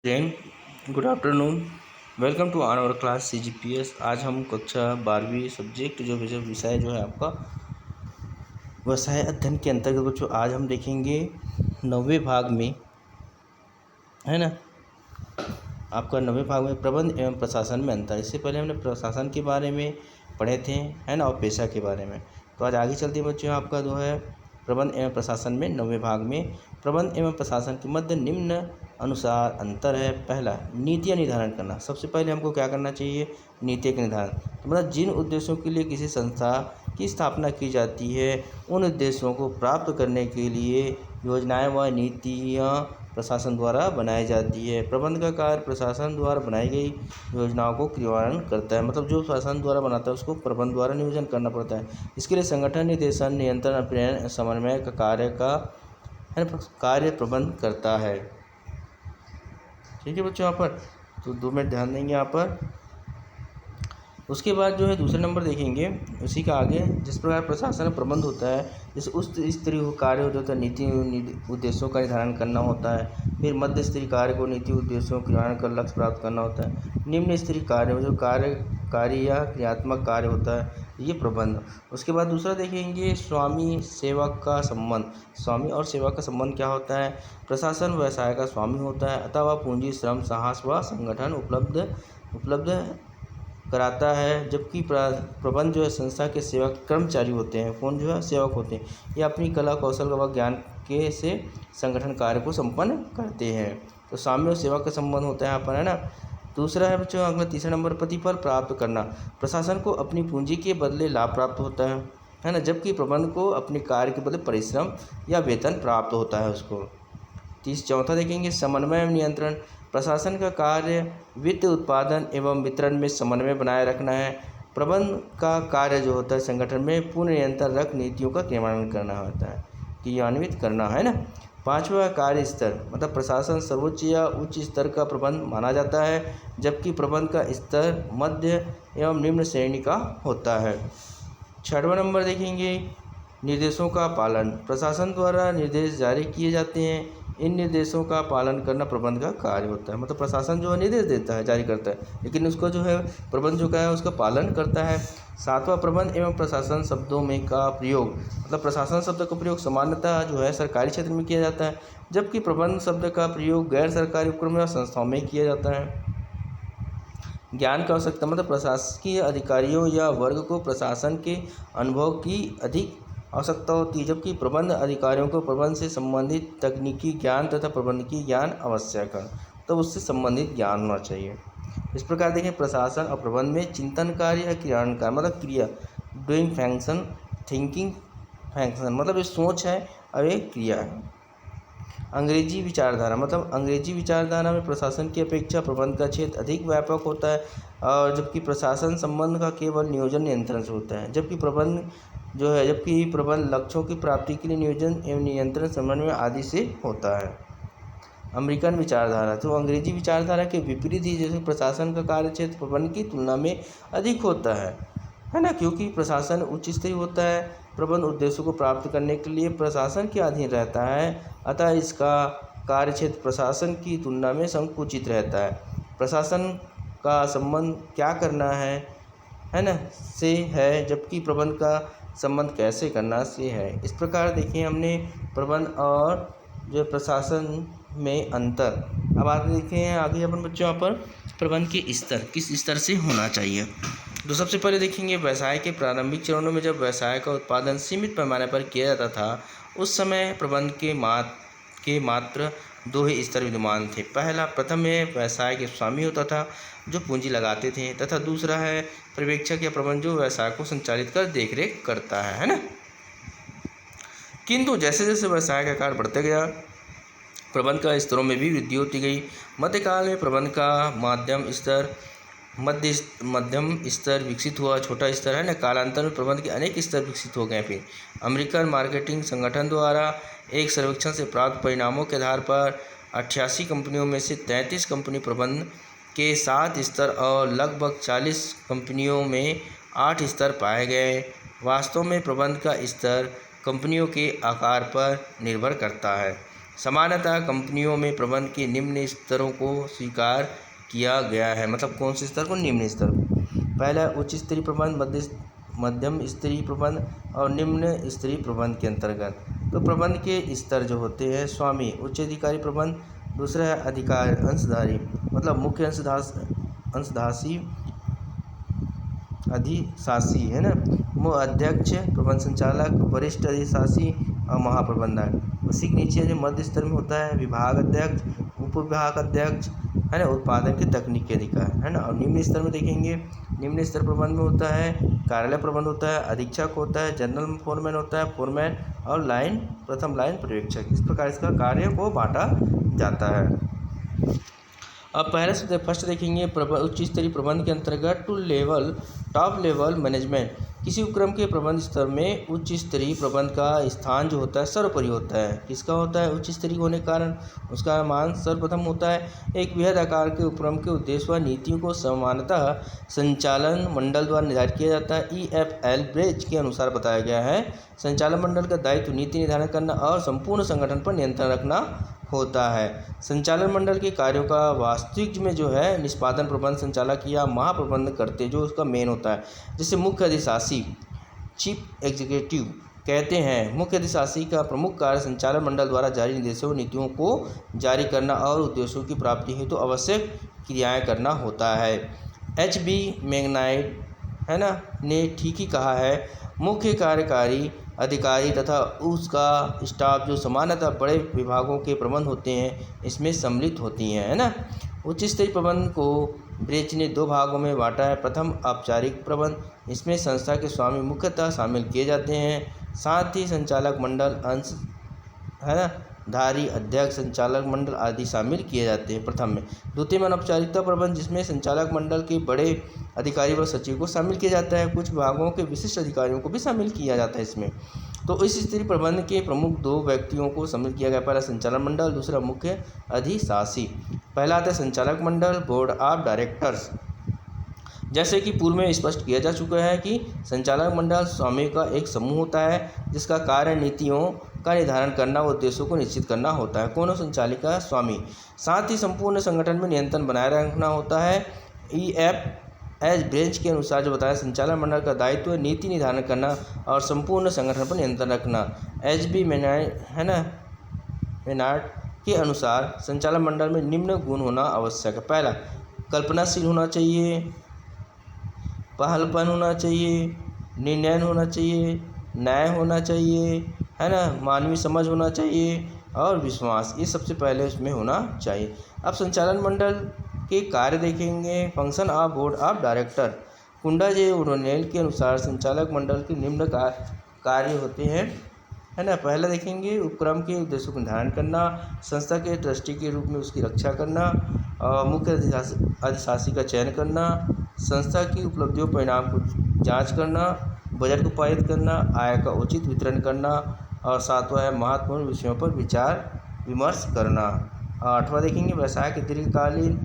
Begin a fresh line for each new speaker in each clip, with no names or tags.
Jain, good afternoon. Welcome to our class CGPS। आज हम कक्षा 12वीं सब्जेक्ट विषय जो है आपका व्यवसाय अध्ययन के अंतर्गत बच्चों आज हम देखेंगे 9वें भाग में, है ना, आपका 9वें भाग में प्रबंध एवं प्रशासन में अंतर। इससे पहले हमने प्रशासन के बारे में पढ़े थे, है ना, और पेशा के बारे में। तो आज आगे चलते बच्चों आपका जो है प्रबंध एवं प्रशासन में 9वें भाग में प्रबंध एवं प्रशासन के मध्य निम्न अनुसार अंतर है। पहला, नीतियाँ निर्धारण करना। सबसे पहले हमको क्या करना चाहिए? नीतियों का निर्धारण। तो मतलब जिन उद्देश्यों के लिए किसी संस्था की स्थापना की जाती है उन उद्देश्यों को प्राप्त करने के लिए योजनाएं व नीतियाँ प्रशासन द्वारा बनाई जाती है। प्रबंध का कार्य प्रशासन द्वारा बनाई गई योजनाओं को क्रियान्वयन करता है। मतलब जो प्रशासन द्वारा बनाता है उसको प्रबंध द्वारा नियोजन करना पड़ता है। इसके लिए संगठन, निर्देशन, नियंत्रण, प्रेरण, समन्वय का कार्य प्रबंध करता है। ठीक है बच्चों, यहाँ पर तो 2 मिनट ध्यान देंगे यहाँ पर। उसके बाद जो है दूसरे नंबर देखेंगे, उसी का आगे जिस प्रकार प्रशासन प्रबंध होता है, जैसे उच्च स्तरीय कार्य होता है नीति उद्देश्यों का निर्धारण करना होता है। फिर मध्य स्तरीय कार्य को नीति उद्देश्यों क्रियान्वयन कर लक्ष्य प्राप्त करना होता है। निम्न स्तरीय कार्य जो कार्य या क्रियात्मक कार्य होता है ये प्रबंध। उसके बाद दूसरा देखेंगे स्वामी सेवक का संबंध। स्वामी और सेवक का संबंध क्या होता है? प्रशासन व्यवसाय का स्वामी होता है अथवा पूंजी, श्रम, साहस व संगठन उपलब्ध कराता है, जबकि प्रबंध जो है संस्था के सेवक कर्मचारी होते हैं। कौन जो है? सेवक होते हैं। ये अपनी कला, कौशल व ज्ञान के से संगठन कार्य को संपन्न करते हैं। तो स्वामी और सेवक का संबंध होता है यहाँ पर, है ना। दूसरा है बच्चों अगला तीसरा नंबर, प्रतिफल प्राप्त करना। प्रशासन को अपनी पूंजी के बदले लाभ प्राप्त होता है ना, जबकि प्रबंध को अपने कार्य के बदले परिश्रम या वेतन प्राप्त होता है उसको। चौथा देखेंगे समन्वय एवं नियंत्रण। प्रशासन का कार्य वित्त, उत्पादन एवं वितरण में समन्वय बनाए रखना है। प्रबंध का कार्य जो होता है संगठन में पूर्ण नियंत्रण रख नीतियों का क्रियान्वयन करना होता है, क्रियान्वित करना, है ना। पांचवा, कार्य स्तर। मतलब प्रशासन सर्वोच्च या उच्च स्तर का प्रबंध माना जाता है, जबकि प्रबंध का स्तर मध्य एवं निम्न श्रेणी का होता है। छठवां नंबर देखेंगे निर्देशों का पालन। प्रशासन द्वारा निर्देश जारी किए जाते हैं, इन निर्देशों का पालन करना प्रबंध का कार्य होता है। मतलब प्रशासन जो है निर्देश देता है, जारी करता है, लेकिन उसको जो है प्रबंध जो है उसका पालन करता है। सातवां, प्रबंध एवं प्रशासन शब्दों में का प्रयोग। मतलब प्रशासन शब्द का प्रयोग सामान्यतः जो है सरकारी क्षेत्र में किया जाता है, जबकि प्रबंध शब्द का प्रयोग गैर सरकारी उपक्रम या संस्थाओं में किया जाता है। ज्ञान की आवश्यकता। मतलब प्रशासकीय अधिकारियों या वर्ग को प्रशासन के अनुभव की अधिक आवश्यकता होती है, जबकि प्रबंध अधिकारियों को प्रबंध से संबंधित तकनीकी ज्ञान तथा प्रबंधकीय ज्ञान आवश्यक है, तो उससे संबंधित ज्ञान होना चाहिए। इस प्रकार देखें प्रशासन और प्रबंध में चिंतन कार्य या क्रियान्वयन कार्य, मतलब क्रिया, डूइंग फंक्शन, थिंकिंग फंक्शन, मतलब ये सोच है और ये क्रिया है। अंग्रेजी विचारधारा। मतलब अंग्रेजी विचारधारा में प्रशासन की अपेक्षा प्रबंध का क्षेत्र अधिक व्यापक होता है, और जबकि प्रशासन संबंध का केवल नियोजन नियंत्रण से होता है, जबकि प्रबंध लक्ष्यों की प्राप्ति के लिए नियोजन एवं नियंत्रण, समन्वय आदि से होता है। अमेरिकन विचारधारा। तो अंग्रेजी विचारधारा के विपरीत ही जैसे प्रशासन का कार्य क्षेत्र प्रबंध की तुलना में अधिक होता है ना, क्योंकि प्रशासन उच्च स्तरीय होता है, प्रबंध उद्देश्यों को प्राप्त करने के लिए प्रशासन के अधीन रहता है, अतः इसका कार्य क्षेत्र प्रशासन की तुलना में संकुचित रहता है। प्रशासन का संबंध क्या करना है ना, से है, जबकि प्रबंध का संबंध कैसे करना से है। इस प्रकार देखिए हमने प्रबंध और जो प्रशासन में अंतर। अब आगे देखें आगे अपन बच्चों यहाँ पर प्रबंध के स्तर किस स्तर से होना चाहिए। तो सबसे पहले देखेंगे व्यवसाय के प्रारंभिक चरणों में जब व्यवसाय का उत्पादन सीमित पैमाने पर किया जाता था, उस समय प्रबंध के मात्र 2 ही स्तर विद्यमान थे। प्रथम में व्यवसाय के स्वामी होता था जो पूंजी लगाते थे, तथा दूसरा है पर्यवेक्षक या प्रबंध जो व्यवसाय को संचालित कर देखरेख करता है ना। किंतु जैसे जैसे व्यवसाय का आकार बढ़ता गया, प्रबंध का स्तरों में भी वृद्धि होती गई। मध्यकाल में प्रबंध का मध्यम स्तर विकसित हुआ, छोटा स्तर, है ना। कालांतर में प्रबंध के अनेक स्तर विकसित हो गए। फिर अमेरिकन मार्केटिंग संगठन द्वारा एक सर्वेक्षण से प्राप्त परिणामों के आधार पर 88 कंपनियों में से 33 कंपनी प्रबंध के 7 स्तर और लगभग 40 कंपनियों में 8 स्तर पाए गए। वास्तव में प्रबंध का स्तर कंपनियों के आकार पर निर्भर करता है। सामान्यतः कंपनियों में प्रबंध के निम्न स्तरों को स्वीकार किया गया है। मतलब कौन से स्तर को? निम्न स्तर। पहला उच्च स्तरीय प्रबंध, मध्यम स्तरीय प्रबंध और निम्न स्तरीय प्रबंध के अंतर्गत। तो प्रबंध के स्तर जो होते हैं, स्वामी उच्च अधिकारी प्रबंध, दूसरा है अधिकार अंशधारी, मतलब मुख्य अंशधासी अधिशासी है ना, अध्यक्ष, प्रबंध संचालक, वरिष्ठ अधिशासी और महाप्रबंधक। उसी के नीचे जो मध्य स्तर में होता है विभाग अध्यक्ष, उप विभाग अध्यक्ष है ना, उत्पादन के तकनीकी अधिकार है ना। और निम्न स्तर में देखेंगे, निम्न स्तर प्रबंध में होता है कार्यालय प्रबंध होता है, अधीक्षक होता है, जनरल फोरमैन होता है, फोरमैन और प्रथम लाइन पर्यवेक्षक। इस प्रकार इसका कार्य को बांटा जाता है। अब पहले से फर्स्ट देखेंगे उच्च स्तरीय प्रबंध के अंतर्गत टॉप लेवल मैनेजमेंट। किसी उपक्रम के प्रबंध स्तर में उच्च स्तरीय प्रबंध का स्थान जो होता है सर्वोपरि होता है। किसका होता है? उच्च स्तरीय होने के कारण उसका मान सर्वप्रथम होता है। एक बृहद आकार के उपक्रम के उद्देश्य व नीतियों को सामान्यतः संचालन मंडल द्वारा निर्धारित किया जाता है। EFL ब्रेच के अनुसार बताया गया है, संचालन मंडल का दायित्व नीति निर्धारण करना और संपूर्ण संगठन पर नियंत्रण रखना होता है। संचालन मंडल के कार्यों का वास्तविक में जो है निष्पादन प्रबंध संचालक या महाप्रबंधक करते, जो उसका मेन होता है, जिसे मुख्य अधिशासी चीफ एग्जीक्यूटिव कहते हैं। मुख्य अधिशासी का प्रमुख कार्य संचालन मंडल द्वारा जारी निर्देशों नीतियों को जारी करना और उद्देश्यों की प्राप्ति हेतु आवश्यक क्रियाएं करना होता है। HB मैग्नाइट है ना ने ठीक ही कहा है, मुख्य कार्यकारी अधिकारी तथा उसका स्टाफ जो सामान्यतः बड़े विभागों के प्रबंध होते हैं इसमें सम्मिलित होती हैं, है ना। उच्च स्तरीय प्रबंध को ब्रेच ने 2 भागों में बांटा है। प्रथम औपचारिक प्रबंध, इसमें संस्था के स्वामी मुख्यतः शामिल किए जाते हैं, साथ ही संचालक मंडल, अंश है ना धारी, अध्यक्ष, संचालक मंडल आदि शामिल किए जाते हैं प्रथम में। द्वितीय में अनौपचारिकता प्रबंध, जिसमें संचालक मंडल के बड़े अधिकारी व सचिव को शामिल किया जाता है, कुछ विभागों के विशिष्ट अधिकारियों को भी शामिल किया जाता है इसमें। तो इस स्तरीय प्रबंध के प्रमुख 2 व्यक्तियों को शामिल किया गया, पहला संचालक मंडल, दूसरा मुख्य अधिशासी। पहला आता है संचालक मंडल, बोर्ड ऑफ डायरेक्टर्स। जैसे कि पूर्व में स्पष्ट किया जा चुका है कि संचालक मंडल स्वामी का एक समूह होता है जिसका कार्य नीतियों का निर्धारण करना व उद्देश्यों को निश्चित करना होता है। कौन संचालिका? स्वामी। साथ ही संपूर्ण संगठन में नियंत्रण बनाए रखना होता है। EFH ब्रेच के अनुसार जो बताया, संचालक मंडल का दायित्व नीति निर्धारण करना और संपूर्ण संगठन पर नियंत्रण रखना। HB मैनार्ड के अनुसार संचालक मंडल में निम्न गुण होना आवश्यक है। पहला, कल्पनाशील होना चाहिए, पहलपन होना चाहिए, निर्णय होना चाहिए, न्याय होना चाहिए, है ना, मानवीय समझ होना चाहिए और विश्वास, ये सबसे पहले उसमें होना चाहिए। अब संचालन मंडल के कार्य देखेंगे। Function of board of director, Kunda J O'Donnell के अनुसार संचालक मंडल के निम्न कार्य होते हैं, है ना। पहला देखेंगे, उपक्रम के उद्देश्यों का निर्धारण करना, संस्था के ट्रस्टी के रूप में उसकी रक्षा करना, मुख्य अधिशासी का चयन करना, संस्था की उपलब्धियों परिणाम को जांच करना, बजट को पारित करना, आय का उचित वितरण करना, और 7वां है महत्वपूर्ण विषयों पर विचार विमर्श करना। 8वां देखेंगे, व्यवसाय के दीर्घकालीन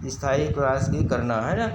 स्थायी विकास की करना, है ना।